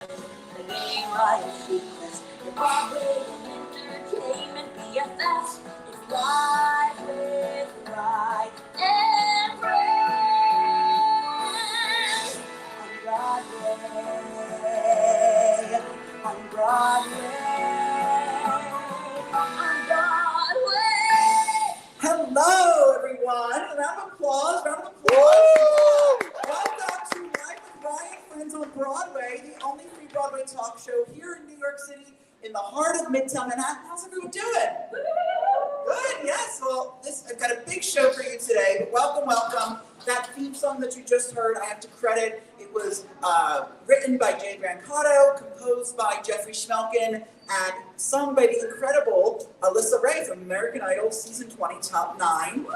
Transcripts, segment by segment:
The game right sequence, the Broadway entertainment BFFs. It's live with Rye and Friends on Broadway, on Broadway, on Broadway. Hello, everyone. Round of applause, round of applause. Welcome to Rye Friends on Broadway, the only free Broadway talk show here in New York City, in the heart of Midtown Manhattan. How's everyone doing? Good, yes. Well, I've got a big show for you today, but welcome, welcome. That theme song that you just heard, I have to credit. It was written by Jay Brancato, composed by Jeffrey Schmelkin, and sung by the incredible Alyssa Ray from American Idol Season 20 Top 9.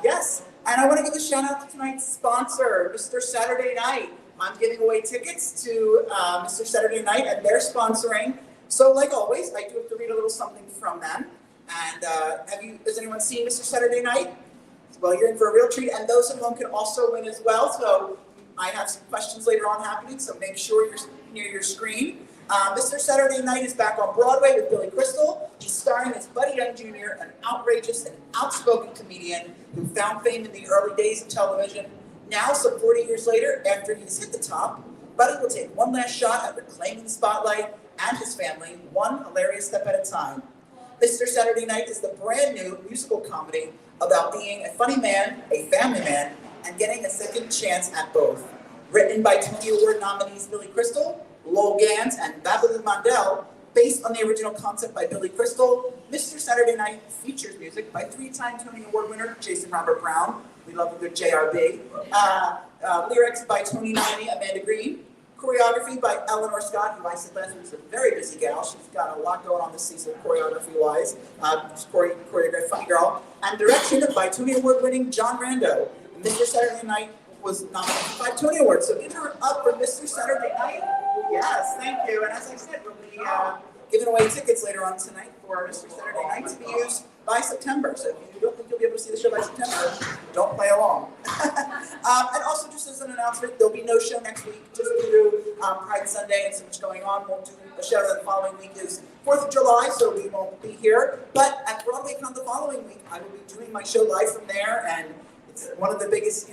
Yes, and I want to give a shout out to tonight's sponsor, Mr. Saturday Night. I'm giving away tickets to Mr. Saturday Night, and they're sponsoring. So, like always, I do have to read a little something from them. And has anyone seen Mr. Saturday Night? Well, you're in for a real treat, and those at home can also win as well. So, I have some questions later on happening, so make sure you're near your screen. Mr. Saturday Night is back on Broadway with Billy Crystal. He's starring as Buddy Young Jr., an outrageous and outspoken comedian who found fame in the early days of television. Now, some 40 years later, after he's hit the top, Buddy will take one last shot at reclaiming the spotlight and his family, one hilarious step at a time. Mr. Saturday Night is the brand new musical comedy about being a funny man, a family man, and getting a second chance at both. Written by Tony Award nominees Billy Crystal, Lowell Gans, and Babalu Mandel, based on the original concept by Billy Crystal, Mr. Saturday Night features music by three-time Tony Award winner Jason Robert Brown. We love a good JRB. Lyrics by Tony nominee Amanda Green. Choreography by Eleanor Scott, who I said last week is a very busy gal. She's got a lot going on this season, choreography-wise. She's choreographed Funny Girl. And direction by Tony Award-winning John Rando. Mr. Saturday Night was nominated for 5 Tony Awards. So give her up for Mr. Saturday Night. Yes, thank you. And as I said, we'll be giving away tickets later on tonight for Mr. Saturday Night to be used by September. So if you don't think you'll be able to see the show by September, don't play along. And also, just as an announcement, there'll be no show next week, just due to Pride Sunday and so much going on. We'll do a show the following week is 4th of July, so we won't be here. But at Broadway Con the following week, I will be doing my show live from there, and it's one of the biggest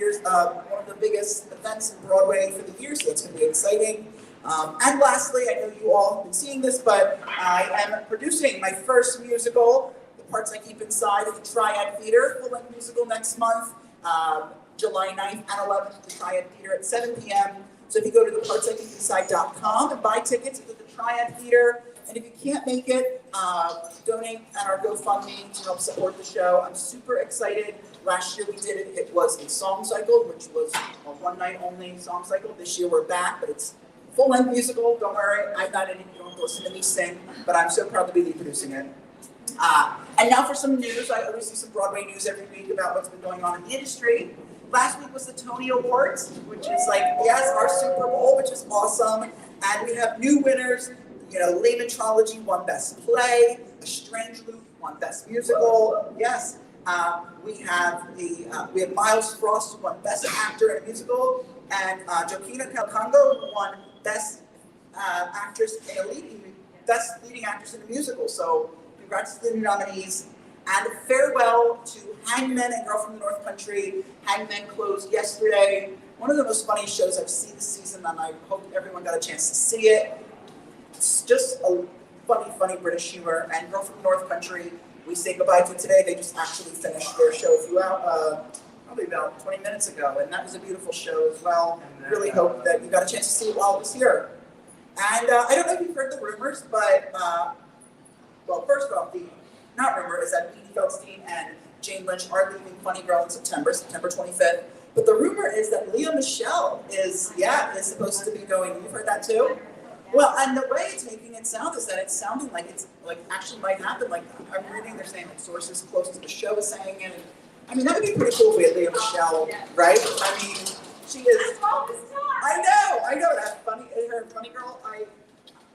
events in Broadway for the year, so it's going to be exciting. And lastly, I know you all have been seeing this, but I am producing my first musical, The Parts I Keep Inside, at the Triad Theater, full-length musical next month, July 9th and 11th at the Triad Theater at 7 p.m. So if you go to thepartsikeepinside.com and buy tickets to the Triad Theater, and if you can't make it, donate at our GoFundMe to help support the show. I'm super excited. Last year we did it. It was a song cycle, which was a one-night-only song cycle. This year we're back, but it's full-length musical. Don't worry, I'm not in it. You don't have to listen to me sing, but I'm so proud to be producing it. And now for some news. I always do some Broadway news every week about what's been going on in the industry. Last week was the Tony Awards, which is like, yes, our Super Bowl, which is awesome. And we have new winners. You know, Lehman Trilogy won Best Play. A Strange Loop won Best Musical. Yes. We have Miles Frost who won Best Actor in a Musical, and Joaquina Calcango won Best Actress in a Best Leading Actress in a Musical. So congrats to the new nominees. And farewell to Hangmen and Girl from the North Country. Hangmen closed yesterday. One of the most funniest shows I've seen this season, and I hope everyone got a chance to see it. It's just a funny British humor. And Girl from the North Country, we say goodbye to today. They just actually finished their show probably about 20 minutes ago, and that was a beautiful show as well. Really hope that you got a chance to see it while it was here. And I don't know if you've heard the rumors, but well, first off, the not rumor is that Edie Feldstein and Jane Lynch are leaving Funny Girl in September 25th. But the rumor is that Lea Michele is supposed to be going. You've heard that too? Well, and the way it's making it sound is that it's sounding like it's like actually might happen. Like I'm reading, they're saying like sources close to the show is saying it. And, I mean, that would be pretty cool if we had Lea Michele, right? I mean, she is. I know that funny. Her Funny Girl.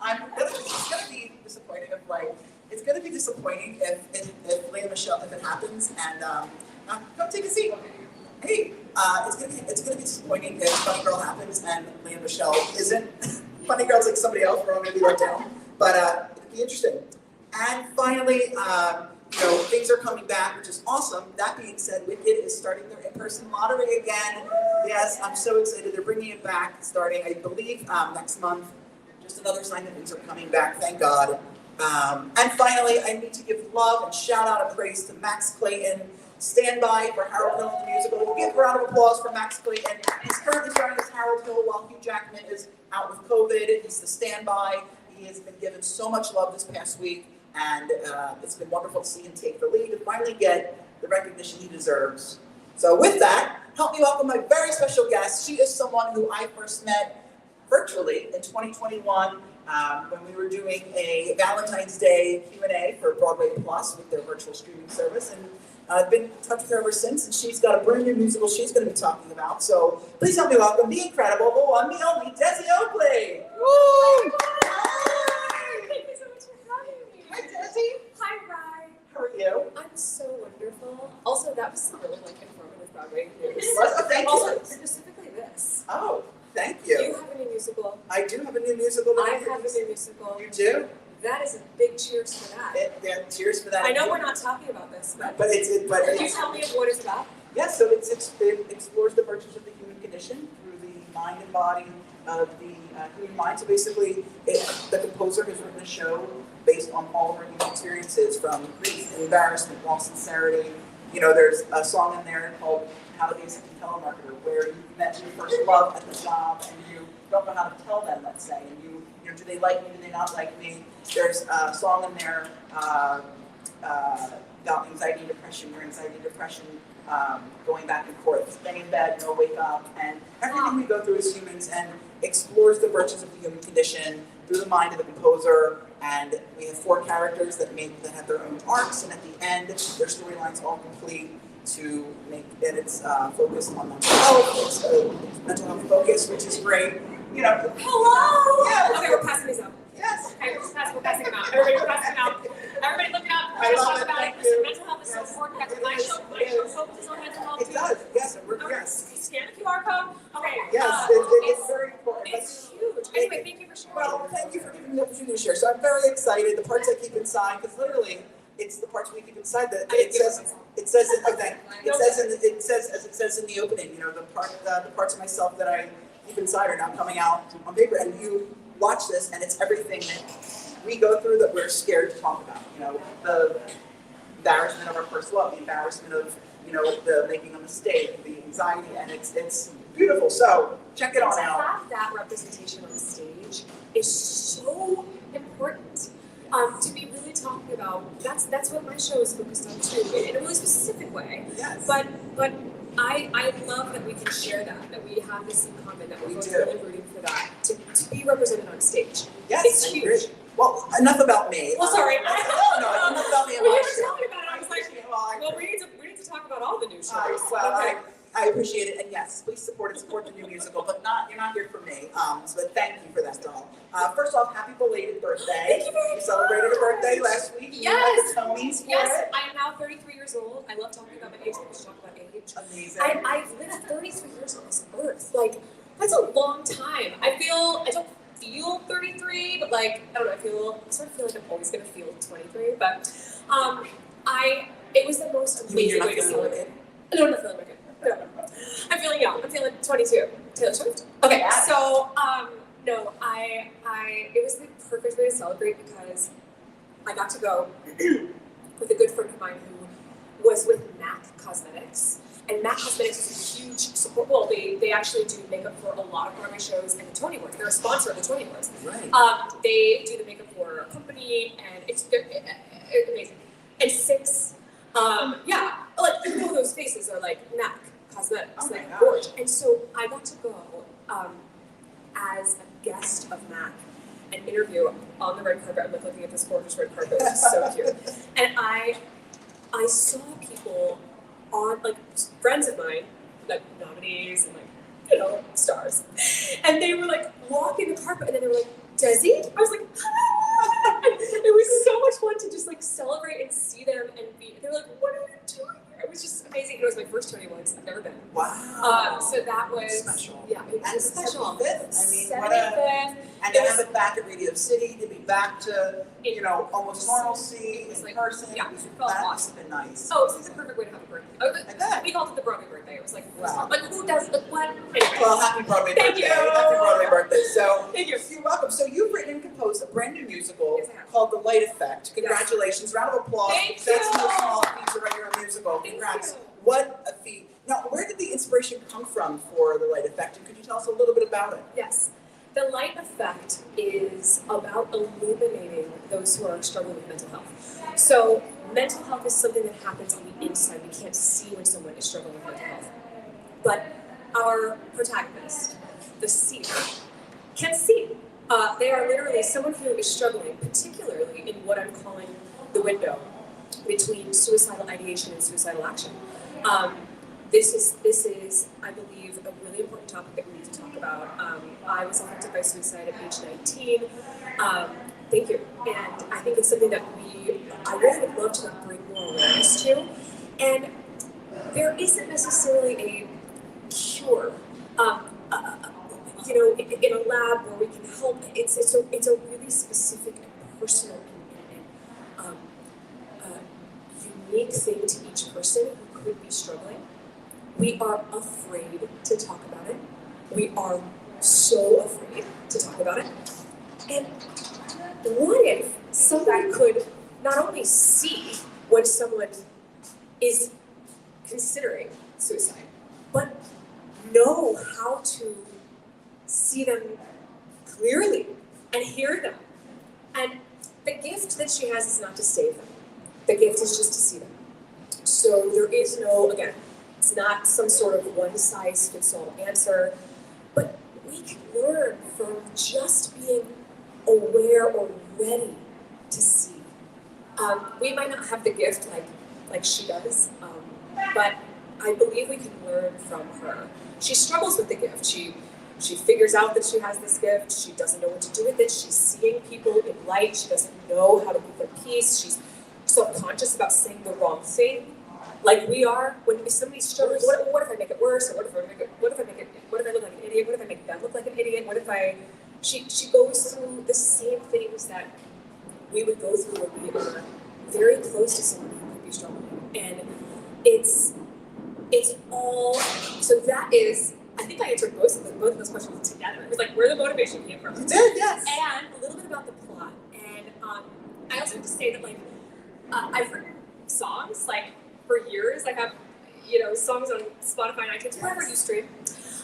It's gonna be disappointing if it's gonna be disappointing if Lea Michele, if it happens, and come take a seat. Hey, it's gonna be disappointing if Funny Girl happens and Lea Michele isn't. Funny Girl's like somebody else, we're all gonna be right down. But it'll be interesting. And finally, things are coming back, which is awesome. That being said, Wicked is starting their in-person lottery again. Yes, I'm so excited. They're bringing it back starting, I believe, next month. Just another sign that things are coming back, thank God. And finally, I need to give love and shout out and praise to Max Clayton. Stand by for Harold Hill in the musical. Give a round of applause for Max Clayton. He's currently starring as Harold Hill while Hugh Jackman is out with COVID. He's the standby. He has been given so much love this past week, and it's been wonderful to see him take the lead and finally get the recognition he deserves. So with that, help me welcome my very special guest. She is someone who I first met virtually in 2021 when we were doing a Valentine's Day Q&A for Broadway Plus with their virtual streaming service. And I've been in touch with her ever since, and she's got a brand new musical she's going to be talking about. So please help me welcome the incredible, the one, the only, Desi Oakley. Woo! Hi! Thank you so much for having me. Hi, Desi. Hi, Rye. How are you? I'm so wonderful. Also, that was some really informative Broadway news. Oh, thank you. Also, specifically this. Oh, thank you. You have a new musical. I do have a new musical. I have a new musical. You do? That is a big cheers for that. Yeah, cheers for that. I know we're not talking about this, but But can you tell me what it's about? Yes, so it explores the virtues of the human condition through the mind and body of the human mind. So basically, the composer has written a show based on all of our human experiences, from grief, embarrassment, loss, sincerity. There's a song in there called How to Be a Second Telemarketer, where you met your first love at the job and you don't know how to tell them, let's say, and do they like me, do they not like me? There's a song in there about anxiety and depression, your anxiety and depression going back and forth, staying in bed, no wake up, and everything we go through as humans, and explores the virtues of the human condition through the mind of the composer. And we have 4 characters that have their own arcs, and at the end, their storylines all complete to make it. It's focused on mental health. It's a mental health focus, which is great. Hello! Yeah. Okay, we're passing these out. Yes. Okay, we're passing them out. Everybody, we're passing them out. Everybody look it up. I Let's love talk it. about Thank it. you. Mental health is so Yes. important. That's It my is. show. My It show is. focuses on mental health It too. does. Yes, and Okay, yes. scan the QR code. Okay. Yes, it's very important. It's huge. Anyway, thank you for sharing. Well, thank you for giving me the opportunity to share. So I'm very excited. The parts I keep inside, because literally, it's the parts we keep inside that it says as it says in the opening. The parts of myself that I keep inside are now coming out on paper, and you watch this, and it's everything that we go through that we're scared to talk about. The embarrassment of our first love, the embarrassment of the making a mistake, the anxiety, and it's beautiful. So check it on to out. have that representation on stage is so important. To be really talking about that's what my show is focused on too, in a really specific way. Yes. But I love that we can share that we have this in common, that we're both do. really rooting for that to be represented on stage. Yes, It's I huge. agree. Well, enough about me. Well, sorry. No, enough about me. When you were telling me about it, I was like, Well, well, we need to talk about all the new shows. Well, I appreciate it, and yes, please support the new musical, but you're not here for me. So thank you for that, doll. First off, happy belated birthday. Thank you very much. You celebrated a birthday last week. Yes. You got the Tonys for Yes, it. I am now 33 years old. I love talking about my age. People should talk about age. Amazing. I've lived 33 years on this earth. Like, that's a long time. I don't feel 33, but I don't know, I sort of feel like I'm always gonna feel 23, but it was the most amazing way to celebrate. No, I'm not feeling like it. No. I'm feeling young. I'm feeling 22. Taylor Swift. Okay, Yeah. so no, it was the perfect way to celebrate because I got to go with a good friend of mine who was with MAC Cosmetics. And MAC Cosmetics is a huge support. Well, they actually do makeup for a lot of Broadway shows and the Tony Awards. They're a sponsor of the Tony Awards. Right. They do the makeup for a company, and it's amazing. And 6, those faces are like MAC Cosmetics, Oh my gosh. gorgeous. And so I got to go as a guest of MAC and interview on the red carpet. I'm looking at this gorgeous red carpet, which is so cute. And I saw people on, friends of mine, nominees and stars. And they were walking the carpet, and then they were like, Desi? I was like, hi! It was so much fun to just celebrate and see them and they were like, what are you doing here? It was just amazing. It was my first Tony Awards. I've never been. Wow. So that was special. Yeah, it And was special. 75th. I mean, 75th. And to have it back at Radio City, to be back to, almost normalcy in like, person. Yeah, it felt must awesome. have been nice. Oh, it's the perfect way to have a birthday. I bet. We called it the Broadway birthday. It was like, Wow. like who does the what? Anyway. Well, happy Broadway Thank birthday. you. Happy Broadway birthday. So, Thank you. You're welcome. So you've written and composed a brand new musical Yes, I have. called The Light Effect. Congratulations. Round of applause. Thank That's you. no small feat to write your own musical. Thank Congrats. you. What a feat. Now, where did the inspiration come from for The Light Effect? And could you tell us a little bit about it? Yes. The Light Effect is about illuminating those who are struggling with mental health. So mental health is something that happens on the inside. We can't see when someone is struggling with mental health. But our protagonist, the seer, can see. They are literally someone who is struggling, particularly in what I'm calling the window between suicidal ideation and suicidal action. This is, I believe, a really important topic that we need to talk about. I was affected by suicide at age 19. Thank you. And I think it's something that I really would love to bring more awareness to. And there isn't necessarily a cure. In a lab where we can help. It's a really specific and personal and unique thing to each person who could be struggling. We are afraid to talk about it. We are so afraid to talk about it. And what if somebody could not only see when someone is considering suicide, but know how to see them clearly and hear them. And the gift that she has is not to save them. The gift is just to see them. So there is no, again, it's not some sort of one-size-fits-all answer, but we can learn from just being aware or ready to see. We might not have the gift like she does, but I believe we can learn from her. She struggles with the gift. She figures out that she has this gift. She doesn't know what to do with it. She's seeing people in light. She doesn't know how to keep her peace. She's self-conscious about saying the wrong thing. Like we are, when somebody's struggling, what if I make it worse? Or what if I look like an idiot? What if I make them look like an idiot? What if she goes through the same things that we would go through when we are very close to someone who could be struggling. And it's all, so that is, I think I answered both of those questions together. It was like where the motivation came from. You did, yes. And a little bit about the plot. And I also have to say that I've written songs for years. I have songs on Spotify and iTunes, wherever you stream.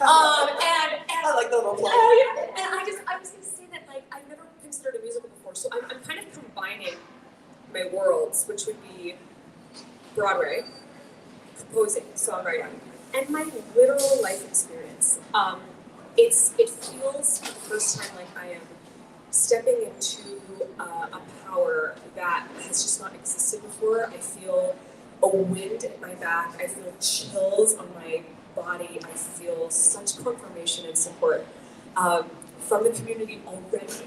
And I like the little plug. Oh yeah. And I was gonna say that I've never considered a musical before, so I'm kind of combining my worlds, which would be Broadway, composing, songwriting, and my literal life experience. It feels for the first time like I am stepping into a power that has just not existed before. I feel a wind at my back. I feel chills on my body. I feel such confirmation and support from the community already.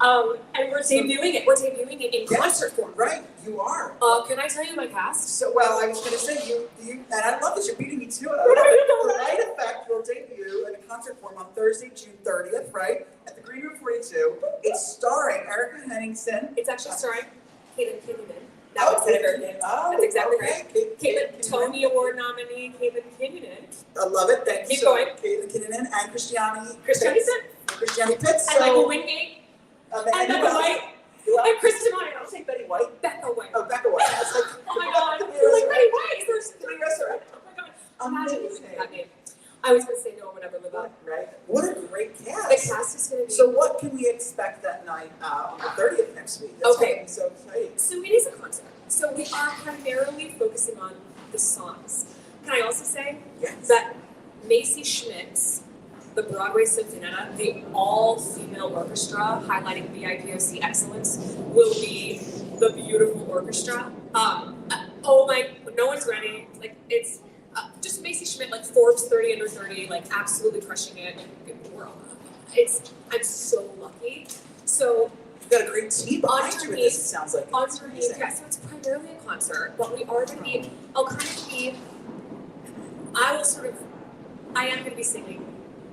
And we're debuting it. We're debuting it in concert form. Right, you are. Can I tell you my cast? So, well, I was going to say, you, and I love this, you're beating me to it. The Light Effect will debut in a concert form on Thursday, June 30th, right? At the Green Room 42. It's starring Erica Henningsen. It's actually starring Caitlin Kinnunen. That's exactly okay. right. Caitlin, Tony Award nominee, Caitlin Kinnunen. I love it. Thank you. Keep going. Caitlin Kinnunen and Christiane Pitts. And Michael Wingate. And Becca White. And Kristen White. I'll say Betty White. Becca White. Oh, Becca White. I was like, oh my God. You're like Betty White. There's three restaurants. Oh my God. Amazing. That name. I was going to say no one would ever live up. Right. What a great cast. The cast is going to be. So what can we expect that night on the 30th next week? That's Okay. Gonna be so exciting. So it is a concert. So we are primarily focusing on the songs. Can I also say that Macy Schmidt's the Broadway Symphonetta, the all-female orchestra highlighting BIPOC excellence, will be the beautiful orchestra. No one's ready. It's just Macy Schmidt, Forbes 30 under 30, absolutely crushing it. I'm so lucky. So you've got a great team behind you with this, it sounds like. Underneath, yeah, so it's primarily a concert, but we are going to be, I am going to be singing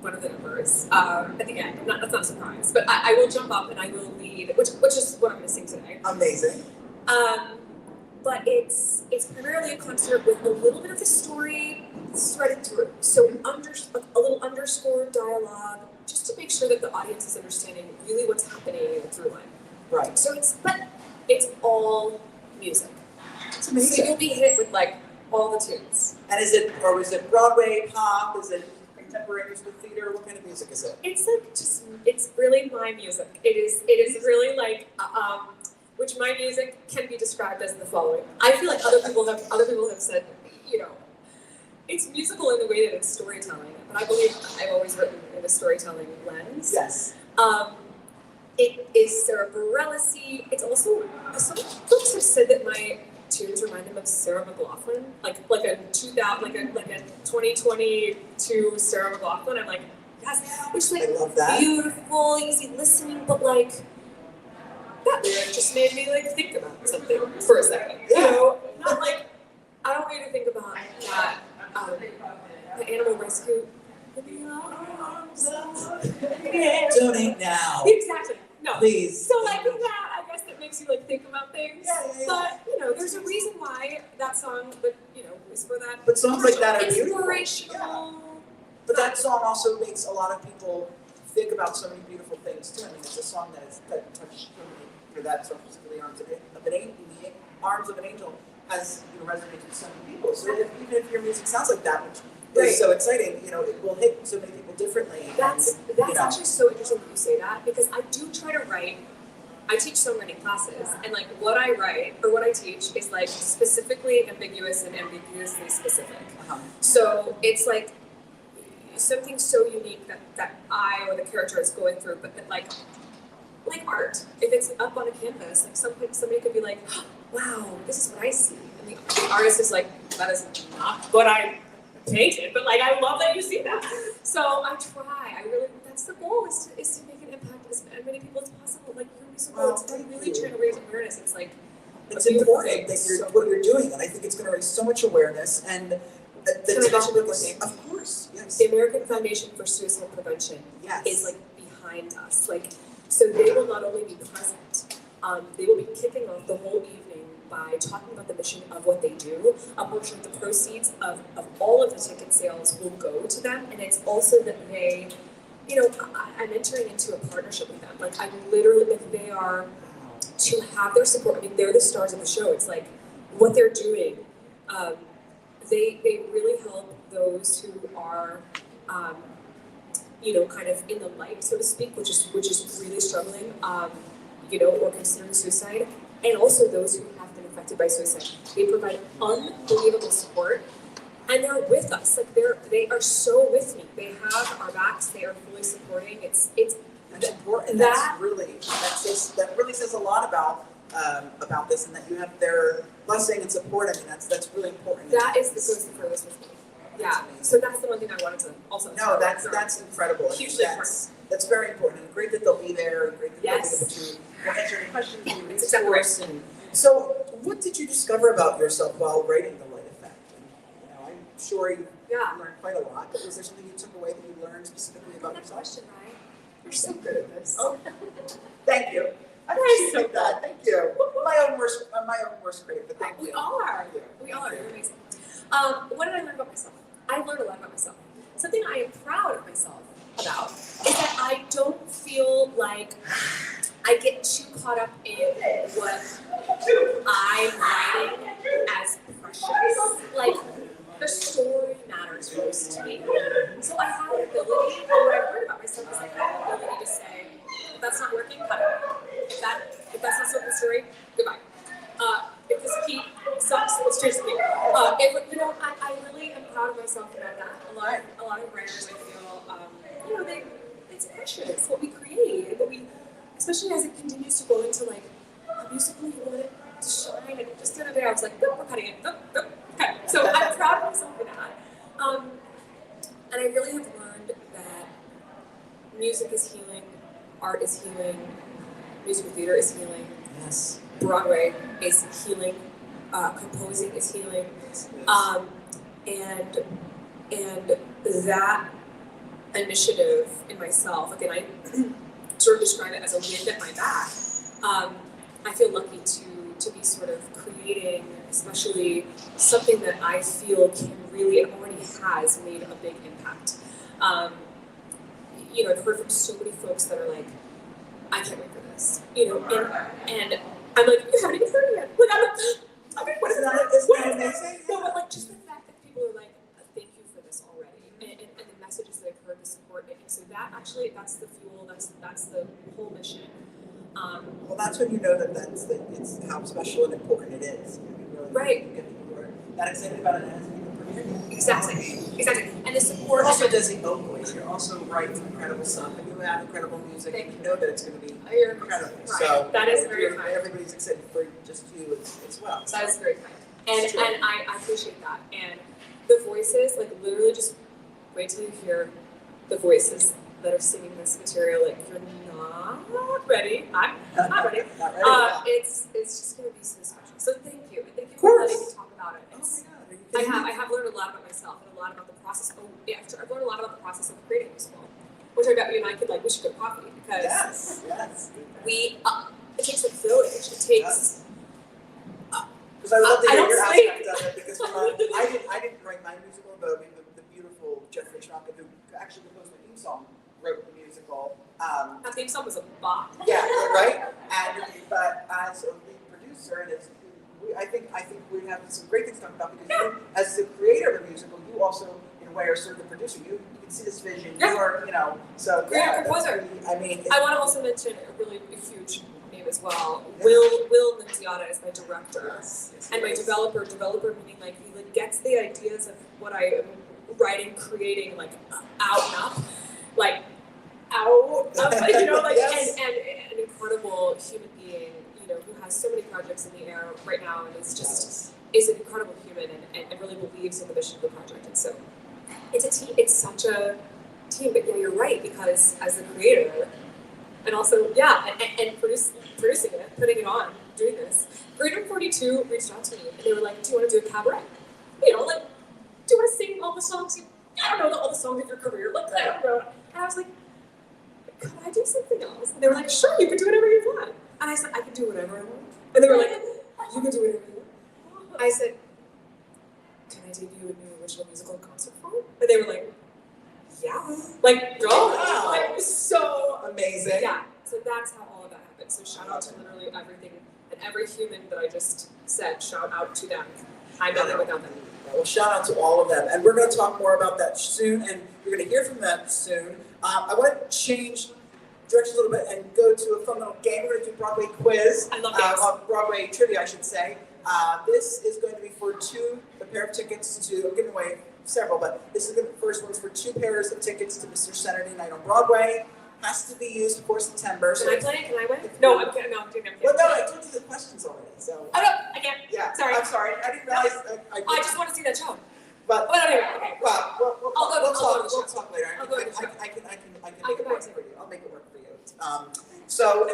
one of the numbers at the end. That's not a surprise, but I will jump up and I will lead, which is what I'm going to sing today. Amazing. But it's primarily a concert with a little bit of the story threaded through. So a little underscore dialogue, just to make sure that the audience is understanding really what's happening in the through line. Right. So it's all music. It's amazing. So you'll be hit with like all the tunes. And is it Broadway pop? Is it contemporary musical theater? What kind of music is it? It's like it's really my music. It is really like which my music can be described as the following. I feel like other people have said, you know, it's musical in the way that it's storytelling, but I believe I've always written in a storytelling lens. Yes. It is cerebrality. It's also, some folks have said that my tunes remind them of Sarah McLachlan, like a 2022 Sarah McLachlan. I'm like, yes, which is like I love that. beautiful, easy listening, but like that lyric just made me like think about something for a second. You know, not like I don't want you to think about that the animal rescue. Donate now. Exactly. No. Please. So like that, I guess that makes you like think about things. Yeah. But you know, there's a reason why that song, but you know, is for that. But songs like that are beautiful. Inspirational. Yeah. But that song also makes a lot of people think about so many beautiful things too. I mean, it's a song that touched so many, for that song specifically, Arms of an Angel has resonated with so many people. So even if your music sounds like that, which is so exciting, it will hit so many people differently. That's actually so interesting that you say that, because I do try to write. I teach songwriting classes, and like what I write or what I teach is like specifically ambiguous and ambiguously specific. Uh-huh. So it's like something so unique that I or the character is going through, but that like art, if it's up on a canvas, like somebody could be like, oh, wow, this is what I see, and the artist is like, that is not what I painted, but like I love that you see that. So I try. That's the goal, is to make an impact as many people as possible. Like your musical, it's really trying to raise awareness. It's like it's important that what you're doing, and I think it's going to raise so much awareness. And the topic is, of course, yes. The American Foundation for Suicide Prevention is like behind us. Like, so they will not only be present, they will be kicking off the whole evening by talking about the mission of what they do. A portion of the proceeds of all of the ticket sales will go to them, and it's also that they, I'm entering into a partnership with them. Like I'm literally, like they are, to have their support. I mean, they're the stars of the show. It's like what they're doing. They really help those who are, kind of in the light, so to speak, which is really struggling, or considering suicide, and also those who have been affected by suicide. They provide unbelievable support, and they're with us. Like they are so with me. They have our backs. They are fully supporting. It's that's important. That really says a lot about this, and that you have their blessing and support. I mean, that's really important. That is the goes the furthest with me. Yeah. So that's the one thing I wanted to also. No, that's incredible. Hugely important. That's very important. And great that they'll be there. And great that they'll be able to answer any questions and resource. And so, what did you discover about yourself while writing The Light Effect? And, I'm sure you learned quite a lot. But was there something you took away that you learned specifically about yourself? Question, Rye. You're so good at this. Oh, thank you. I appreciate that. Thank you. My own worst critic, but thank you. We are. You're amazing. What did I learn about myself? I learned a lot about myself. Something I am proud of myself about is that I don't feel like I get too caught up in what I'm writing as precious. Like, the story matters most to me. So I have the ability, and what I've learned about myself is I have the ability to say, if that's not working, cut it. If that's not serving the story, goodbye. If this key sucks, let's change the key. I really am proud of myself about that. A lot of writers, I feel, it's precious what we create, especially as it continues to go into like a musical, you want it to shine. And just the other day, I was like, nope, we're cutting it. Nope, okay. So I'm proud of myself for that. And I really have learned that music is healing, art is healing, musical theater is healing. Yes. Broadway is healing, composing is healing, and that initiative in myself, again, I sort of describe it as a wind at my back. I feel lucky to be sort of creating, especially something that I feel can really, and already has made a big impact. You know, I've heard from so many folks that are like, I can't wait for this, you know, and I'm like, you haven't even heard it yet. Like, I'm like, what is that? What is that? No, but like, just the fact that people are like, thank you for this already, and the messages that I've heard, the support, and so that actually, that's the fuel, that's the whole mission. Well, that's when you know it's how special and important it is. You really right. Get people who are that excited about it as Exactly. And the support. You're also Desi Oakley. You're also writing incredible stuff, and you have incredible music, and you know that it's going to be incredible. Right. So that is very kind. Everybody's excited for just you as well. That is very kind, and I appreciate that. And the voices, like literally, just wait till you hear the voices that are singing this material. Like you're not ready. I'm not ready. Not ready. It's just going to be so special. So thank you, and thank you for letting me talk about it. I have learned a lot about myself and a lot about the process. Oh, yeah, I've learned a lot about the process of creating this film, which I bet you and I we should go coffee because yes. We it takes a village. It takes. Because I would love to hear your sleep. aspect of it because I didn't write my musical, but the beautiful Jeffrey Schranken, who actually composed my theme song, wrote the musical. That theme song was a bop. Yeah, right. But as a lead producer, and I think we have some great things to talk about because you, as the creator of the musical, you also, in a way, are sort of the producer. You can see this vision. You are, so creator composer. I mean, I want to also mention a really huge name as well. Will Nunziata is my director, and my developer. Developer meaning like he gets the ideas of what I am writing, creating, like out and up, like out of, yes. and an incredible human being. Who has so many projects in the air right now and is an incredible human and really believes in the mission of the project. And so it's a team, it's such a team, but yeah, you're right, because as the creator and also, and producing it, putting it on, doing this, Freedom 42 reached out to me and they were like, do you want to do a cabaret? Do you want to sing all the songs? I don't know all the songs of your career. I don't know. And I was like, could I do something else? And they were like, sure, you can do whatever you want. And I said, I can do whatever I want. And they were like, you can do whatever you want. I said, can I debut a new original musical concert form? And they were like, yeah. It was so amazing. Yeah. So that's how all of that happened. So shout out to literally everything and every human that I just said, shout out to them. I'm nothing without them. Well, shout out to all of them. And we're going to talk more about that soon, and you're going to hear from them soon. I want to change direction a little bit and go to a fun little game. We're going to do Broadway quiz. I love games. Broadway trivia, I should say. This is going to be for a pair of tickets to, I'm giving away several, but this is the first one's for 2 pairs of tickets to Mr. Saturday Night on Broadway. Has to be used before September. Can I play? Can I win? No, I'm kidding. I'm kidding. Well, no, I told you the questions already. So. Oh, no, I can't. Yeah, sorry. I'm sorry. I didn't realize. I just want to see that show. But anyway, okay. Well, we'll talk later. I'll go to the show. I can make it work for you. I'll make it work for you. So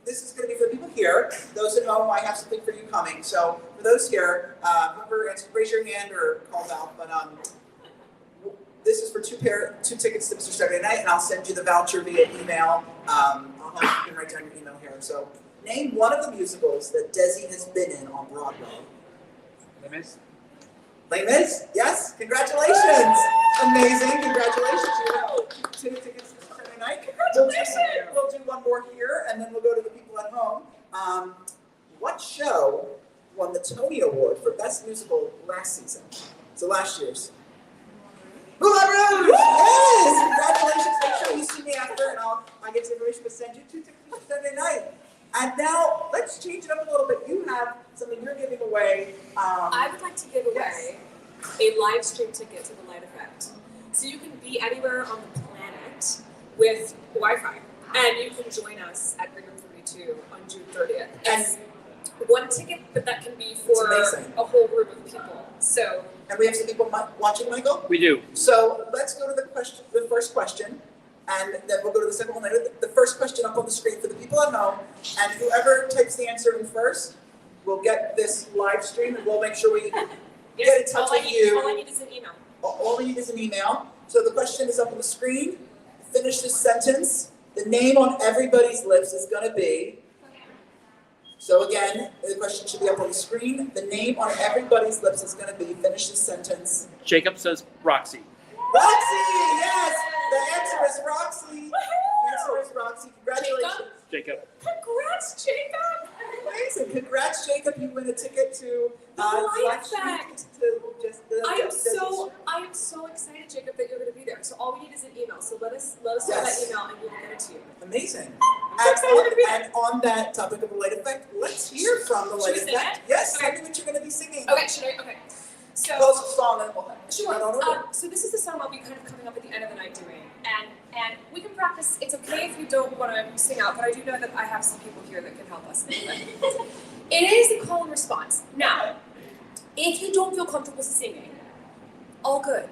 this is going to be for people here. Those at home, I have something for you coming. So for those here, whoever raise your hand or call out. But this is for 2 tickets to Mr. Saturday Night, and I'll send you the voucher via email. I'll have you can write down your email here. So name one of the musicals that Desi has been in on Broadway. Les Mis? Les Mis? Yes, congratulations! Amazing, congratulations! You have 2 tickets to Saturday Night. Congratulations! We'll do one more here, and then we'll go to the people at home. What show won the Tony Award for Best Musical last season? So last year's. Moulin Rouge! Yes! Congratulations! Make sure you see me after, and I'll get some information to send you 2 tickets for Saturday Night. And now, let's change it up a little bit. You have something you're giving away. I would like to give away a live stream ticket to the Light Effect. So you can be anywhere on the planet with Wi-Fi. And you can join us at Freedom 42 on June 30th. And 1 ticket, but that can be for a whole room of people. So. And we have some people watching, Michael? We do. So let's go to the first question. And then we'll go to the second one later. The first question up on the screen for the people at home, and whoever types the answer in first will get this live stream, and we'll make sure we get in touch with you. All I need is an email. All you need is an email. So the question is up on the screen. Finish this sentence. The name on everybody's lips is going to be. So again, the question should be up on the screen. The name on everybody's lips is going to be. Finish this sentence. Jacob says Roxy. Roxy, yes. The answer is Roxy. The answer is Roxy. Congratulations. Jacob. Congrats, Jacob! Amazing. Congrats, Jacob. You win a ticket to Life Life Fact. I am so excited, Jacob, that you're going to be there. So all we need is an email. So let us know that email, and we will get it to you. Amazing. so excited you're gonna be there. And on that topic of the light effect, let's hear from the light Should we sing effect. it? Yes, Okay. tell me what you're going to be singing. Okay, should I? Okay. So. Tell us a song and we'll have Sure. So this is the song I'll be kind of coming up at the end of the night doing, and we can practice. It's okay if you don't want to sing out, but I do know that I have some people here that can help us. It is a call and response. Now, if you don't feel comfortable singing, all good.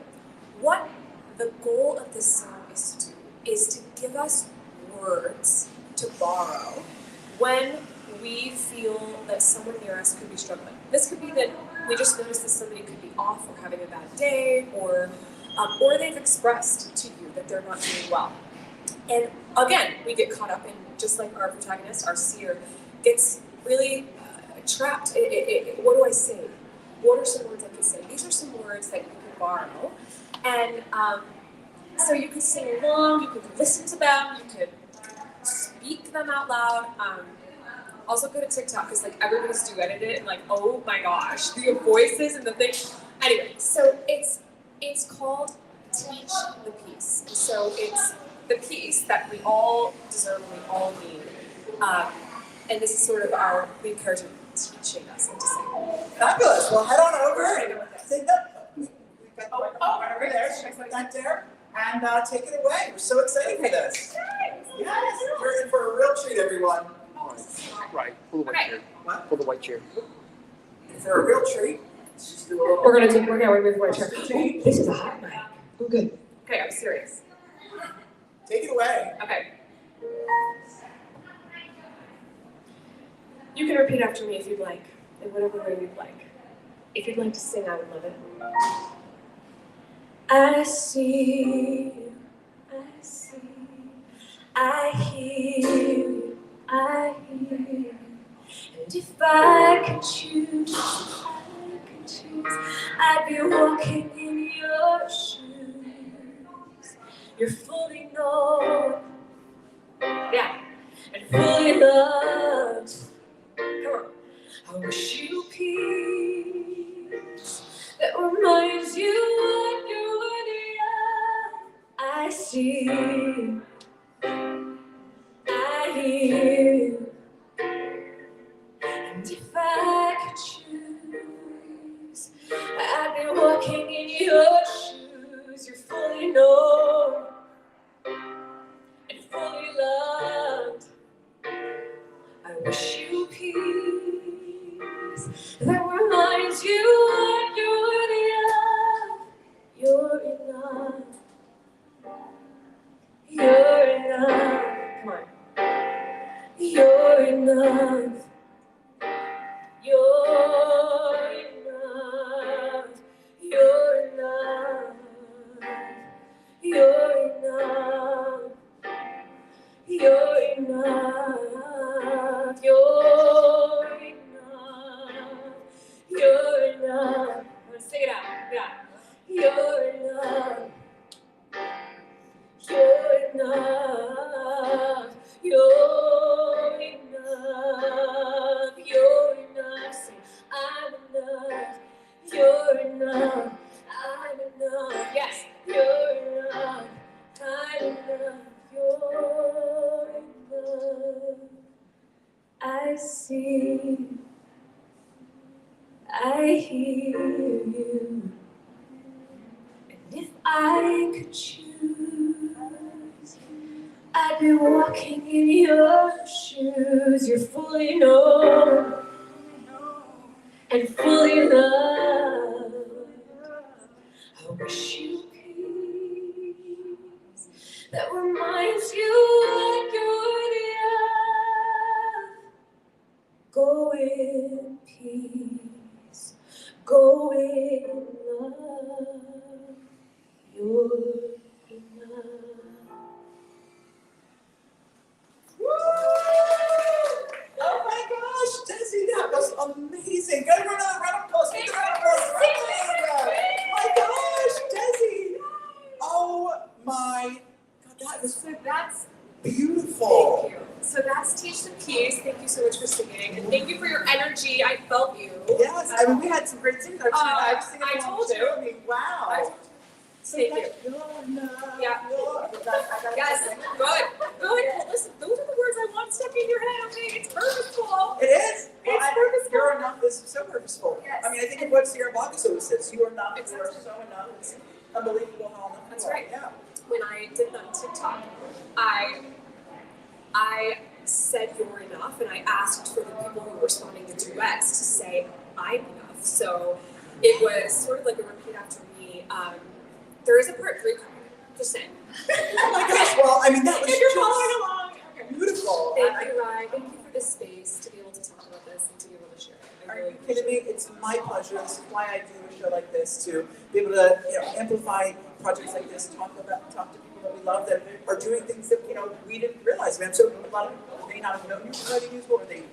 What the goal of this song is to do is to give us words to borrow when we feel that someone near us could be struggling. This could be that we just noticed that somebody could be off or having a bad day, or they've expressed to you that they're not doing well. And again, we get caught up in, just like our protagonist, our seer, gets really trapped. What do I say? What are some words I can say? These are some words that you can borrow. And so you can sing along, you can listen to them, you could speak them out loud. Also go to TikTok because like everybody's duetted it and like, oh my gosh, the voices and the thing. Anyway, so it's called Teach the Piece. And so it's the piece that we all deserve and we all need. And this is sort of we encourage you teaching us how to sing. Fabulous. Well, head on over. Sing that. We've got right over there. Right there. And take it away. We're so excited for this. Yes. You're in for a real treat, everyone. Right. Pull the white chair. What? Pull the white chair. For a real treat. Let's just do a little. We're gonna move the white chair. Change. This is a hot mic. Oh, good. Okay, I'm serious. Take it away. Okay. You can repeat after me if you'd like, in whatever way you'd like. If you'd like to sing, I would love it. I see you, I see you, I hear you, I hear you. And if I could choose, I'd be walking in your shoes. You're fully known, yeah, and fully loved. Come on. I wish you peace that reminds you what you're worthy of. I see you, I hear you, and if I could choose, I'd be walking in your shoes. You're fully known and fully loved. I wish you peace that reminds you what you're worthy of. You're enough. You're enough. Come on. You're enough. You're enough. You're enough. You're enough. You're enough. You're enough. You're enough. Let's sing it out. Yeah. You're enough. You're enough. You're enough. You're enough. Sing, I'm enough. You're enough. I'm enough. Yes. You're enough. I'm enough. You're enough. I see. I hear you. And if I could choose, I'd be walking in your shoes. You're fully known and fully loved. I wish you peace that reminds you what you're worthy of. Go in peace, go in love. was So that's beautiful. Thank you. So that's Teach Some Keys. Thank you so much for singing, and thank you for your energy. I felt you. Yes, I mean we had some great singers. I just sing I along told too. you. I mean, wow. Thank you. Yeah. Yes. Good. Well, listen, those are the words I want stuck in your head. Okay, it's purposeful. It is. It's purposeful. You're enough is so purposeful. Yes. I mean, I think of what Sierra Boggs always says. You are enough. You are Exactly. so enough. It's unbelievable how enough That's you are. right. Yeah. When I did that on TikTok, I said you're enough, and I asked for the people who were responding to duets to say I'm enough. So it was sort of like a repeat after me. There is a part 3 coming. Just saying. Oh my gosh. Well, I mean that was If you're just following along, okay. beautiful. Thank you, Rye. Thank you for this space to be able to talk about this and to be able to share it. I Are really you kidding me? It's my pleasure. This is why I do a show like this, to be able to, amplify projects like this, talk to people that we love that are doing things that we didn't realize. I mean, so a lot of people may not have known you for writing musical, or they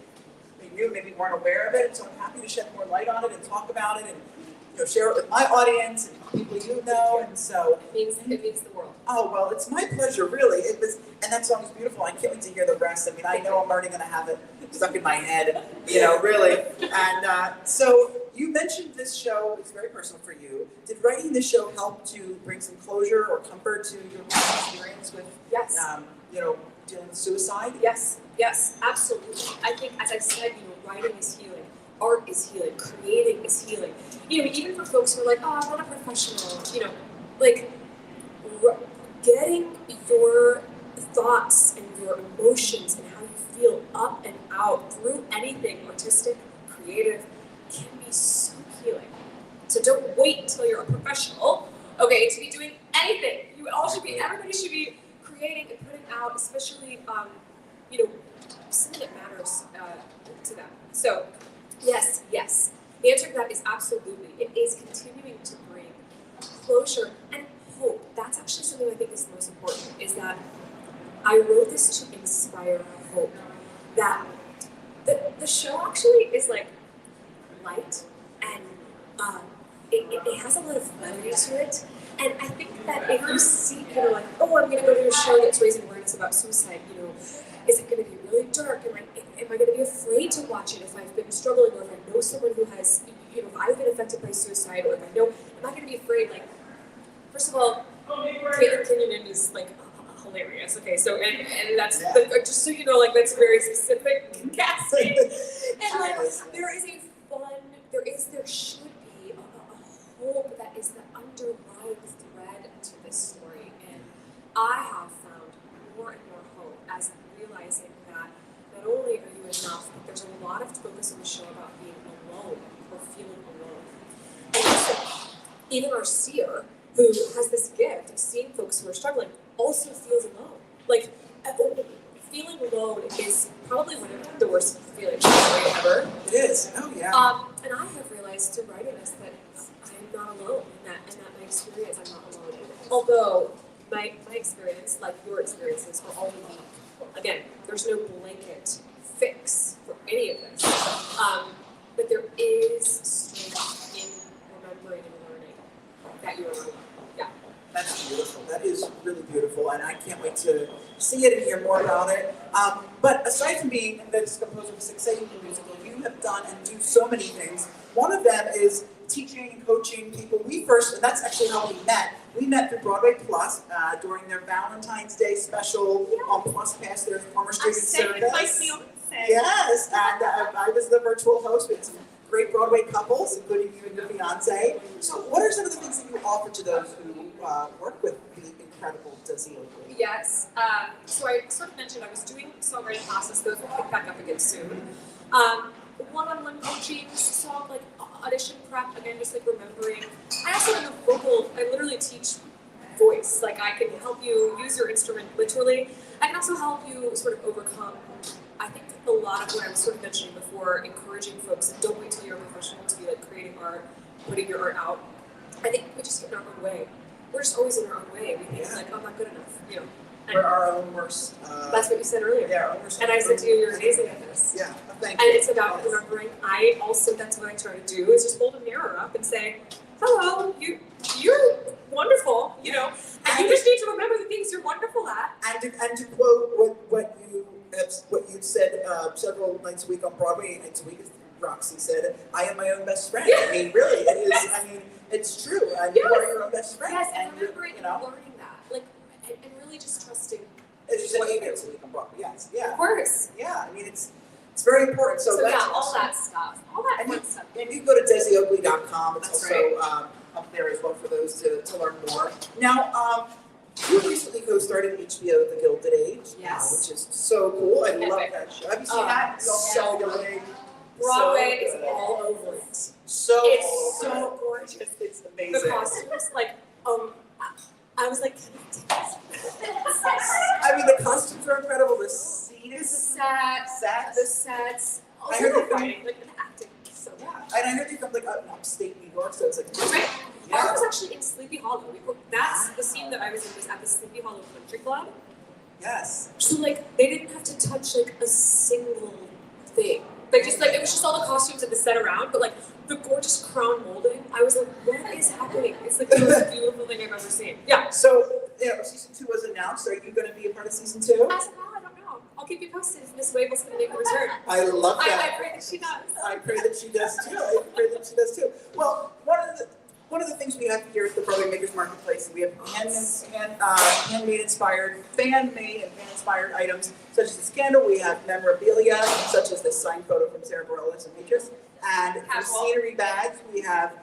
knew, maybe weren't aware of it. And so I'm happy to shed more light on it and talk about it and share it with my audience and people you know. And so it means the world. oh well, it's my pleasure, really. It was, and that song is beautiful. I can't wait to hear the rest. I mean, I know I'm already going to have it stuck in my head, really. And so you mentioned this show is very personal for you. Did writing this show help to bring some closure or comfort to your experience with, Yes. dealing with suicide? Yes, absolutely. I think, as I said, writing is healing, art is healing, creating is healing. Even for folks who are like, oh, I'm not a professional, getting your thoughts and your emotions and how you feel up and out through anything artistic, creative, can be so healing. So don't wait until you're a professional, okay, to be doing anything. Everybody should be creating and putting out, especially, something that matters to them. So, yes. The answer to that is absolutely. It is continuing to bring closure and hope. That's actually something I think is the most important, is that I wrote this to inspire hope. That the show actually is like light, and it has a lot of levity to it. And I think that if you see, like, oh, I'm going to go to a show that's raising awareness about suicide, is it going to be really dark? Am I going to be afraid to watch it if I've been struggling, or if I know someone who has, if I've been affected by suicide, or if I know, am I going to be afraid? Like, first of all, Caitlin Kinnunen is like hilarious. Okay, so and that's just so you know, like that's very specific casting. And like there should be a hope that is the underlying thread to this story. And I have found more and more hope as I'm realizing that not only are you enough, but there's a lot of focus on the show about being alone or feeling alone. And so even our seer, who has this gift of seeing folks who are struggling, also feels alone. Like, feeling alone is probably one of the worst feelings ever. It is. Oh yeah. And I have realized through writing this that I'm not alone, and that my experience, I'm not alone. Although my experience, like your experiences, are all unique. Again, there's no blanket fix for any of this. But there is strength in remembering and learning that you're alone. Yeah. That's beautiful. That is really beautiful, and I can't wait to see it and hear more about it. But aside from being the composer of this exciting musical, you have done and do so many things. One of them is teaching and coaching people. And that's actually how we met. We met through Broadway Plus during their Valentine's Day special on Plus Pass, their former streaming service. Yes, and I was the virtual host with some great Broadway couples, including you and your fiance. So what are some of the things that you offer to those who work with the incredible Desi Oakley? Yes, so I sort of mentioned I was doing songwriting classes. Those will pick back up again soon. One-on-one coaching, song, like audition prep, again, just like remembering. I also am a vocal, I literally teach voice. Like I can help you use your instrument literally. I can also help you sort of overcome, I think a lot of what I was sort of mentioning before, encouraging folks, and don't wait till you're a professional to be like creating art, putting your art out. I think we just get in our own way. We're just always in our own way. We think like, I'm not good enough, We're our own worst. That's what you said earlier. Yeah, our worst. And I said to you, you're amazing at this. Yeah, thank And you. it's about remembering. I also, that's what I try to do, is just hold a mirror up and say, hello, you're wonderful, and you just need to remember the things you're wonderful at. And to quote what you said several nights a week on Broadway, 8 nights a week, Roxy said, "I am my own best friend." I mean, really, it is. I mean, it's true. And you are your own best friend. Yes, and I remember learning that, like, and really just trusting. As you said, 8 nights a week on Broadway. Yes, yeah. Of course. Yeah, I mean, it's very important. So that's yeah, all awesome. that stuff, all that And fun stuff. And you can go to DesiOakley.com. It's That's also up there as well for those to learn more. Now, you recently co-started HBO The Gilded Age, Yes. which is so cool. I love Epic. that show. Have you seen that? So The Gilded Age? Broadway So is good. all over it. So It's so gorgeous. It's The amazing. costumes, like, I was like, can I take this? I mean, the costumes are incredible. The scene The is sets, sets. the sets. I Also heard the they come- fighting, like the acting. So yeah. And I heard you from like upstate New York, so it's like That's right. Yeah. I was actually in Sleepy Hollow. That's the scene that I was in was at the Sleepy Hollow Country Club. Yes. So like they didn't have to touch like a single thing. Like just like it was just all the costumes and the set around, but like the gorgeous crown molding, I was like, what is happening? It's like the most beautiful thing I've ever seen. Yeah. So, season 2 was announced. Are you going to be a part of season 2? As of now, I don't know. I'll keep you posted if Miss Wable's going to make a return. I love that. I pray that she does. I pray that she does too. I pray that she does too. Well, one of the things we have here at the Broadway Makers Marketplace, we have handmade inspired, fan-made and fan-inspired items such as the scandal. We have memorabilia such as this signed photo from Sarah Bareilles and Waitress. And for scenery bags, we have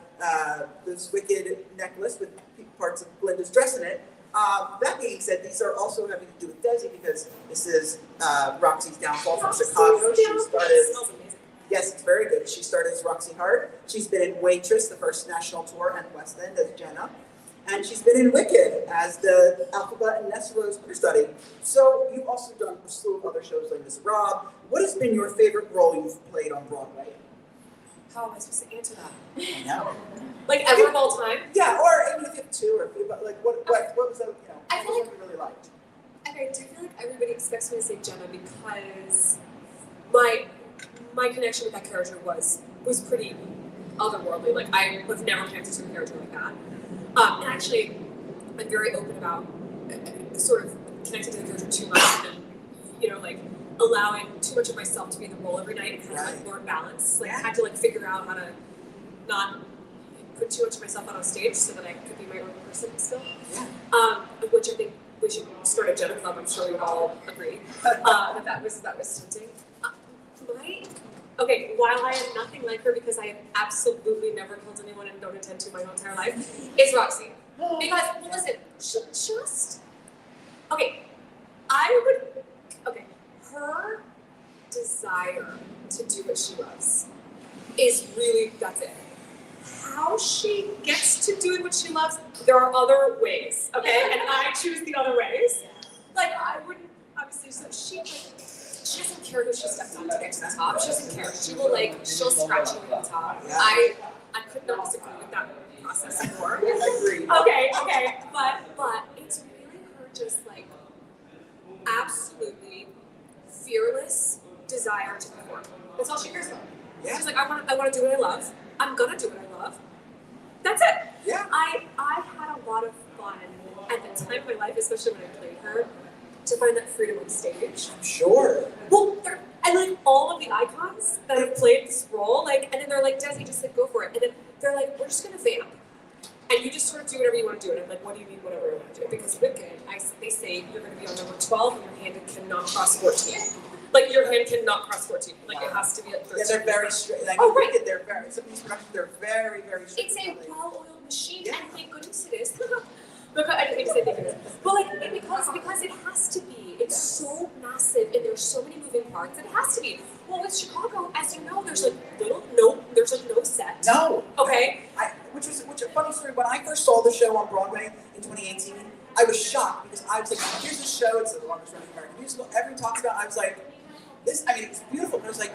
this wicked necklace with parts of Glinda's dress in it. That being said, these are also having to do with Desi because this is Roxy's downfall from Chicago. She started. Yes, it's very good. She started as Roxy Hart. She's been in Waitress, the first national tour, and West End as Jenna. And she's been in Wicked as the Alphaba and Nessa Rose understudy. So you've also done a slew of other shows like Miss Rob. What has been your favorite role you've played on Broadway? How am I supposed to answer that? I know. Like ever of all time? Yeah, or even if you have 2 or 3, but like what was that, I feel what you really liked? Okay, I feel like everybody expects me to say Jenna because my connection with that character was pretty otherworldly. Like I would have never connected to a character like that. And actually, I'm very open about sort of connecting to the character too much and like allowing too much of myself to be in the role every night and kind of like learn balance. Like I had to like figure out how to not put too much of myself out on stage so that I could be my own person still. Yeah. Which I think we should start a Jenna Club. I'm sure we would all agree that was tempting. While I am nothing like her because I have absolutely never killed anyone and don't intend to my whole entire life, is Roxy. Because, well, listen, her desire to do what she loves is really, that's it. How she gets to doing what she loves, there are other ways, okay? And I choose the other ways. Like, I wouldn't, obviously, so she doesn't care who she steps on to get to the top. She doesn't care. She'll scratch you at the top. Yeah. I could not disagree with that process more. Agreed. Okay, but it's really her just like absolutely fearless desire to perform. That's all she cares about. Yeah. She's like, I want to do what I love. I'm gonna do what I love. That's it. Yeah. I had a lot of fun at the time of my life, especially when I played her, to find that freedom on stage. Sure. Well, and like all of the icons that have played this role, like, and then they're like, Desi, just like go for it. And then they're like, we're just gonna vamp. And you just sort of do whatever you want to do. And I'm like, what do you mean whatever I want to do? Because Wicked, they say you're gonna be on number 12 and your hand cannot cross 14. Like your hand cannot cross 14. Like it has to be at 13. Yeah, they're very straight. Like, Oh, right. They're very, some of these productions, they're very, very straight. It's a well-oiled machine, Yeah. and thank goodness it is. Because I didn't mean to say thank goodness. But like, because it has to be. It's so massive, and there's so many moving parts. It has to be. Well, with Chicago, as you know, there's like no set. No. Okay. Which a funny story. When I first saw the show on Broadway in 2018, I was shocked because I was like, here's the show. It's the longest running American musical. Everyone talks about. I was like, this. I mean, it's beautiful. But I was like,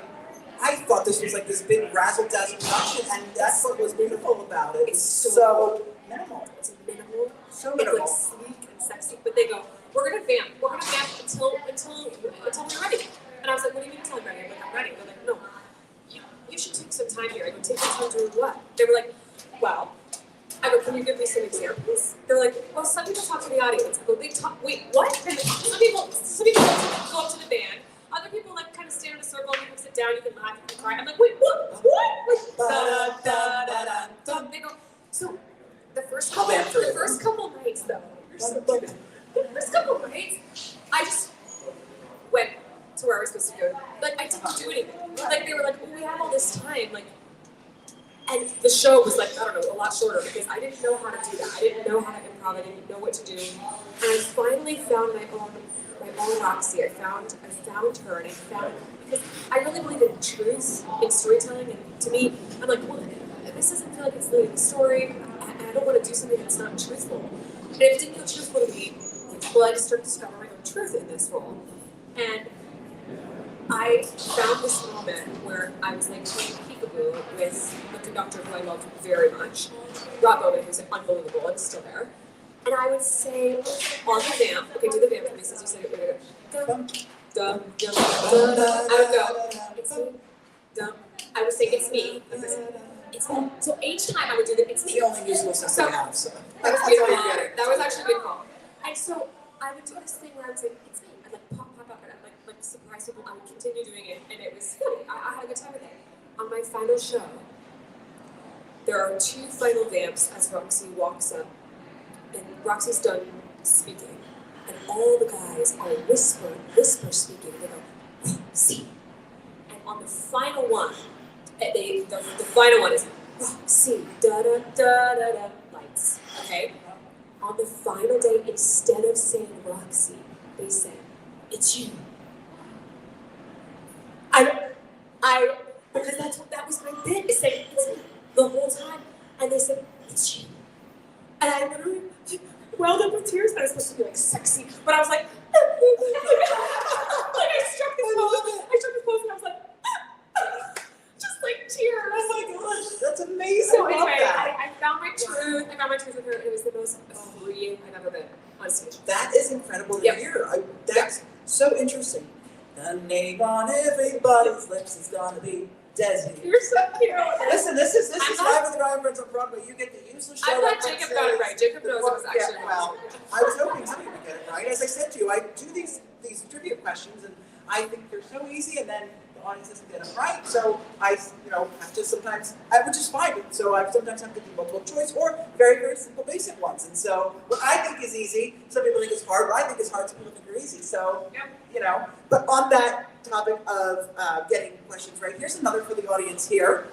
I thought this was like this big razzle dazzle production, and that's what was beautiful about it. It's so minimal. It's minimal. So It's minimal. like sleek and sexy. But they go, we're gonna vamp. We're gonna vamp until we're ready. And I was like, what do you mean until I'm ready? I'm like, I'm ready. They're like, no. You should take some time here. I go, take some time to do what? They were like, well. I go, can you give me some examples? They're like, well, some people talk to the audience. I go, wait, what? Some The first couple nights, I just went to where I was supposed to go. Like, I didn't do anything. Like, they were like, well, we have all this time. Like, and the show was like, I don't know, a lot shorter because I didn't know how to do that. I didn't know how to improv. I didn't know what to do. And I finally found my own Roxy. I found her, and I found, because I really believe in truth in storytelling. And to me, I'm like, well, this doesn't feel like it's the story. I don't want to do something that's not truthful. And if it didn't feel truthful to me, well, I just started discovering my own truth in this role. And I found this moment where I was like playing peekaboo with a conductor who I loved very much, Rob Bowman, who's unbelievable and still there. And I would say on the vamp, okay, do the vamp for me since you said it. Dum, dum, dum, dum. I would go, it's me, dum. I would say, it's me. It's me. So each time I would do the, it's me. The only musical sense I have, so. That was beautiful. That was actually beautiful. And so I would do this thing where I would say, it's me. I'd like pop up, and I'd like surprise people. I would continue doing it, and it was funny. I had a good time with it. On my final show, there are 2 final vamps as Roxy walks up, and Roxy's done speaking, and all the guys are whisper speaking. They go, Roxy. And on the final one, the final one is Roxy, da da da da da, lights. Okay. On the final day, instead of saying Roxy, they said, it's you. Because that was my bit, is saying it's me the whole time. And they said, it's you. And I literally welled up with tears. I was supposed to be like sexy, but I was like, like I struck this pose and I was like, just like tears. Oh my gosh, that's amazing. So anyway, I found my truth. I found my truth with her, and it was the most freeing I've ever been on stage. That is incredible to hear. That's so interesting. The name on everybody's lips is gonna be Desi. You're so cute. Listen, this is Live with Rye Friends on Broadway. You get to use the show. I thought Jacob got it right. Jacob knows it was actually well, I was hoping somebody would get it right. As I said to you, I do these trivia questions, and I think they're so easy, and then the audience doesn't get them right. So I, have to sometimes, which is fine. So I sometimes have to do multiple choice or very, very simple, basic ones. And so what I think is easy, some people think is hard. What I think is hard, some people think are easy. So, But on that topic of getting questions right, here's another for the audience here.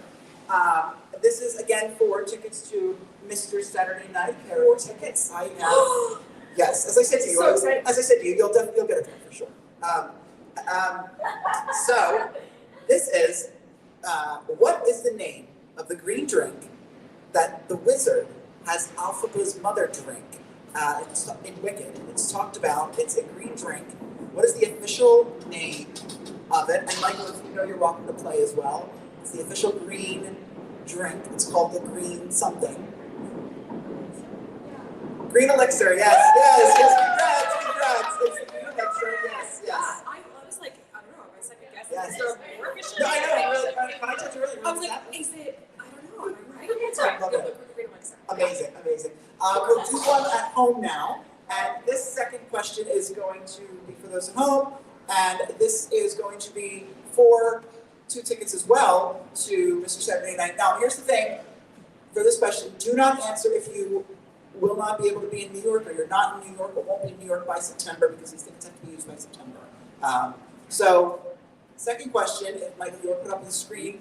This is again for tickets to Mr. Saturday Night. 4 tickets. I have. Yes, as I said to you, you'll get a pair for sure. So this is what is the name of the green drink that the wizard has Alphaba's mother drink? It's in Wicked. It's talked about. It's a green drink. What is the official name of it? And Michael, if you know, you're welcome to play as well. It's the official green drink. It's called the green something. Green elixir, yes, congrats. It's the green elixir, yes. I was like, I don't know, I was like, I guess Yes. is there more official? No, I know, really, can I touch you really? I was like, is it, I don't know, am I right? It's right. Love it. Green elixir. Amazing. We'll do one at home now. And this second question is going to be for those at home. And this is going to be for 2 tickets as well to Mr. Saturday Night. Now, here's the thing for this question. Do not answer if you will not be able to be in New York, or you're not in New York, or won't be in New York by September, because these tickets have to be used by September. So, second question, Michael, you'll put up on the screen.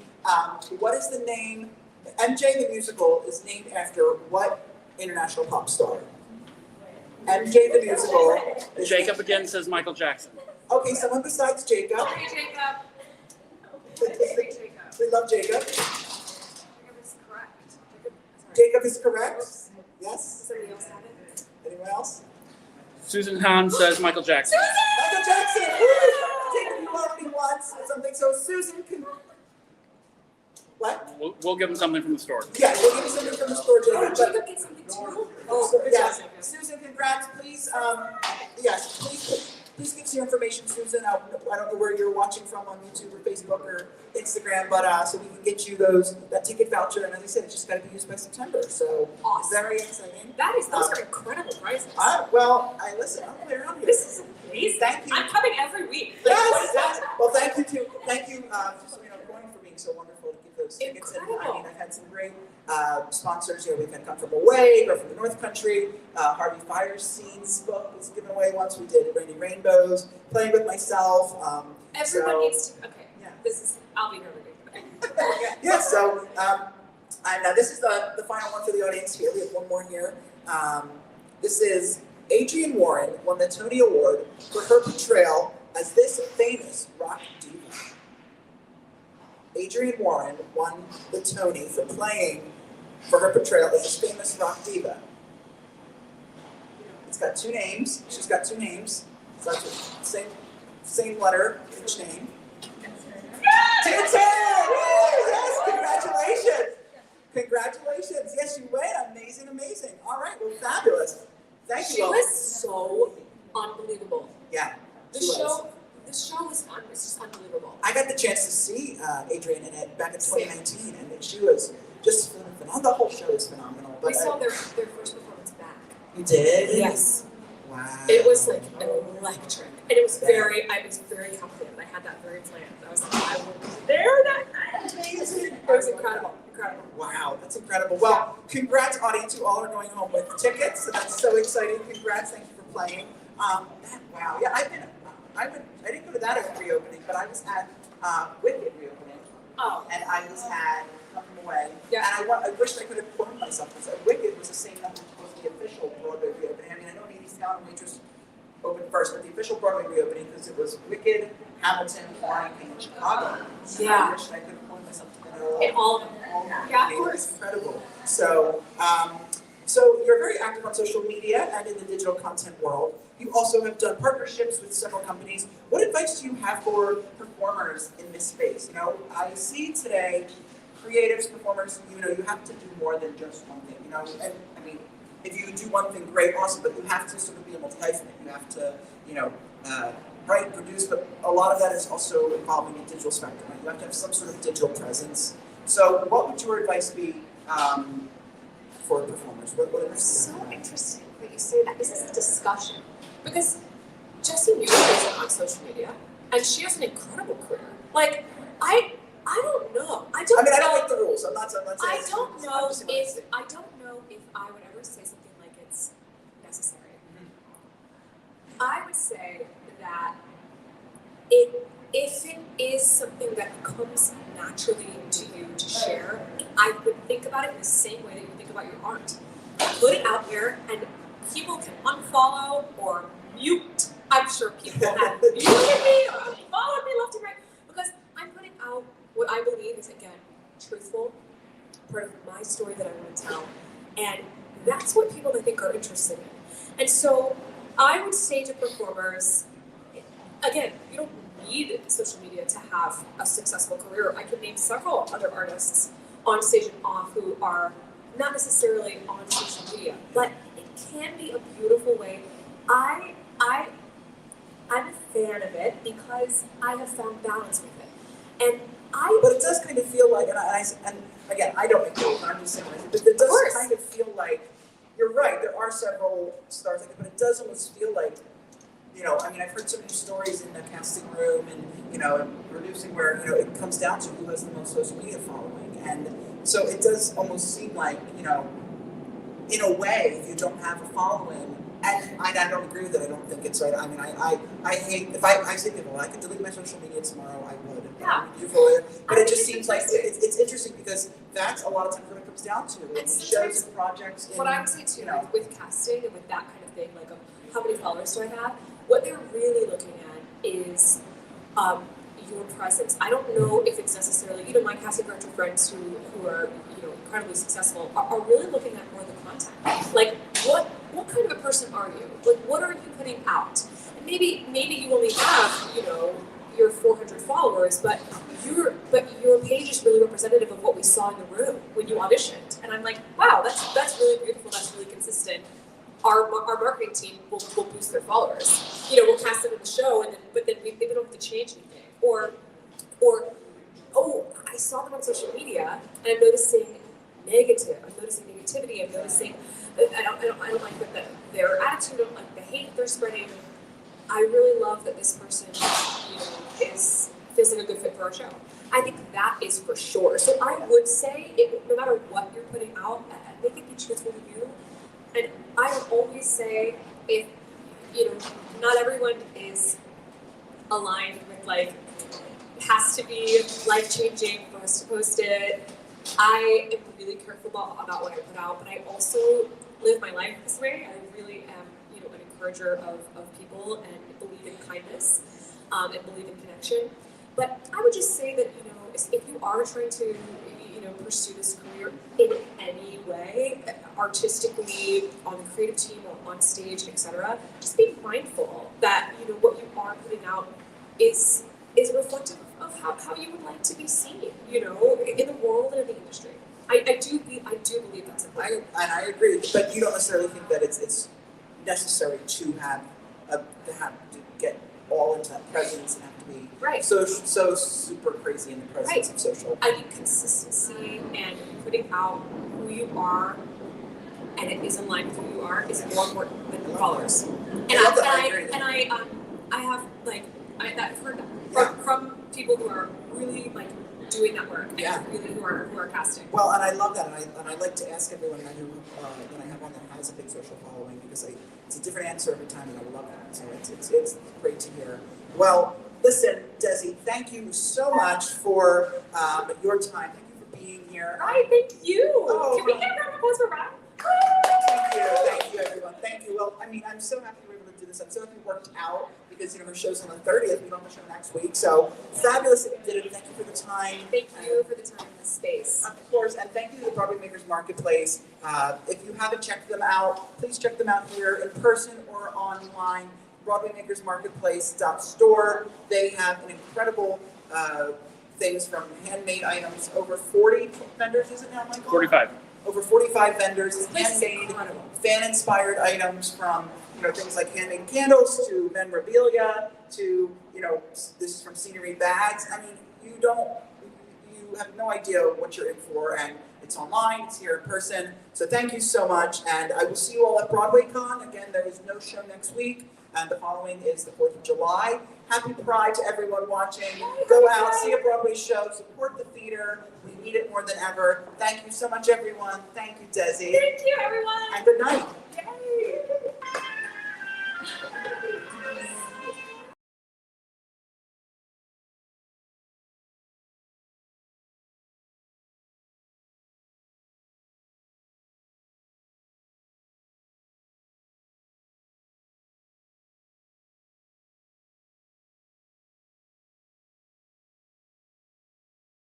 What is the name, MJ the Musical is named after what international pop star? MJ the Musical. Jacob again says Michael Jackson. Okay, someone besides Jacob. Hey, Jacob. We love Jacob. Jacob is correct. Jacob is correct. Yes. Does somebody else have it? Anyone else? Susan Hahn says Michael Jackson. Michael Jackson. Jacob, you already won something. So Susan can. What? We'll give him something from the store. Yeah, we'll give you something from the store, Jacob. Jacob gets something too. Yes. Susan, congrats. Please, yes, please give us your information, Susan. I don't know where you're watching from on YouTube or Facebook or Instagram, but so we can get you that ticket voucher. And as I said, it's just got to be used by September. So awesome. Very exciting. Those are incredible prizes. Listen, I'm clear on here. This is amazing. Thank you. I'm coming every week. Yes. Well, thank you for being so wonderful to give those tickets. Incredible. And I mean, I've had some great sponsors. We've had come from Away or from the North Country. Harvey Firestein's book was given away once. We did Rainy Rainbows, playing with myself. Everyone needs to. Okay. Yeah. I'll be here with you. Okay. Yeah. So, and this is the final one for the audience here. We have one more here. This is Adrienne Warren won the Tony Award for her portrayal as this famous rock diva. Adrienne Warren won the Tony for her portrayal as this famous rock diva. It's got two names. She's got two names. It's got the same letter each name. Tina Turner! Yes, congratulations! Congratulations! Yes, you win. Amazing, amazing. All right, well, fabulous. Thank you. She was so unbelievable. Yeah. The show was fun. It was just unbelievable. I got the chance to see Adrienne in it back in 2019, and she was just phenomenal. The whole show was phenomenal. But We saw their first performance back. You did? Yes. Wow. It was like electric, and it was I was very confident. I had that very planned. I was like, I will be there that night. Amazing. It was incredible. Wow, that's incredible. Well, congrats, audience. You all are going home with tickets, so that's so exciting. Congrats. Thank you for playing. Wow. Yeah, I didn't go to that reopening, but I was at Wicked reopening. Oh. And I was at Come From Away. Yeah. And I wish I could have informed myself because Wicked was the same night as the official Broadway reopening. I mean, I know Needy's Town and Waitress opened first, but the official Broadway reopening because it was Wicked, Hamilton, Lion King, and Chicago. Yeah. I wish I could have informed myself to go In all of them. Yeah, of it course. was incredible. So, so you're very active on social media and in the digital content world. You also have done partnerships with several companies. What advice do you have for performers in this space? You know, I see today creatives, performers, you have to do more than just one thing. And I mean, if you do one thing, great, awesome, but you have to sort of be a multi-hyphenate. You have to, write, produce, but a lot of that is also involving the digital spectrum. Right? You have to have some sort of digital presence. So what would your advice be for performers? What advice? So interesting that you say that. This is a discussion because Jessie Mewes isn't on social media, and she has an incredible career. Like I don't know. I don't like the rules. I'm not saying I don't know if I would ever say something like it's necessary. Mm-hmm. I would say that if it is something that comes naturally to you to share, I would think about it in the same way that you think about your art. Put it out there, and people can unfollow or mute. I'm sure people have muted me or unfollowed me left and right because I'm putting out what I believe is, again, truthful, part of my story that I want to tell. And that's what people, I think, are interested in. And so I would say to performers, again, you don't need social media to have a successful career. I could name several other artists on stage and off who are not necessarily on social media, but it can be a beautiful way. I'm a fan of it because I have found balance with it. And but it does kind of feel like, and again, I don't agree, but I'm just saying, but it does kind of feel like, you're right, there are several stars like it, but it does almost feel like, I've heard so many stories in the casting room and, producing where, it comes down to who has the most social media following. And so it does almost seem like, in a way, if you don't have a following, and I don't agree with it, I don't think it's right. I mean, I hate, if I say to people, I could delete my social media tomorrow, I would. Yeah. But it just seems like it's interesting because that's a lot of times what it comes down to. It's shows and projects. What I would say too, with casting and with that kind of thing, like how many followers do I have? What they're really looking at is your presence. I don't know if it's necessarily, my casting director friends who are, incredibly successful are really looking at more the content. Like, what kind of a person are you? Like, what are you putting out? And maybe you only have, your 400 followers, but your page is really representative of what we saw in the room when you auditioned. And I'm like, wow, that's really beautiful. That's really consistent. Our marketing team will boost their followers. We'll cast them in the show, but then we don't have to change anything. Or I saw them on social media, and I'm noticing negativity. I'm noticing I don't like their attitude. I don't like the hate they're spreading. I really love that this person, is feels like a good fit for our show. I think that is for sure. So I would say, no matter what you're putting out, make it be truthful to you. And I would always say, if not everyone is aligned with like, it has to be life-changing for us to post it. I am really careful about what I put out, but I also live my life this way. I really am, an encourager of people and believe in kindness and believe in connection. But I would just say that, if you are trying to, pursue this career in any way, artistically, on the creative team or on stage, etc., just be mindful that, what you are putting out is reflective of how you would like to be seen, in the world and in the industry. I do believe that's important. I agree, but you don't necessarily think that it's necessary to get all into that presence and have to be right. so super crazy in the presence of social. I think consistency and putting out who you are, and it is aligned with who you are, is more important than the followers. I have I've heard that from people who are really doing that work and really who are casting. Well, and I love that, and I like to ask everyone that I have one that has a big social following, because it's a different answer every time, and I love that. So it's great to hear. Well, listen, Desi, thank you so much for your time. Thank you for being here. Rye, thank you. Oh, Can we get a round of applause for Rye? Thank you, everyone. Thank you. Well, I'm so happy we were able to do this. I'm so happy it worked out, because her show's on the 30th. We don't have a show next week, so fabulous that you did it. Thank you for the time. Thank you for the time and the space. Of course, and thank you to the Broadway Makers Marketplace. If you haven't checked them out, please check them out here in person or online. Broadway Makers Marketplace store. They have an incredible things from handmade items. Over 40 vendors, is it now, Michael? 45. Over 45 vendors, handmade, fan-inspired items from things like handmade candles to memorabilia to this is from scenery bags. You have no idea what you're in for, and it's online, it's here in person. So thank you so much, and I will see you all at Broadway Con. Again, there is no show next week, and the following is the 4th of July. Happy Pride to everyone watching. Go out, see a Broadway show, support the theater. We need it more than ever. Thank you so much, everyone. Thank you, Desi. Thank you, everyone. And good night. Yay.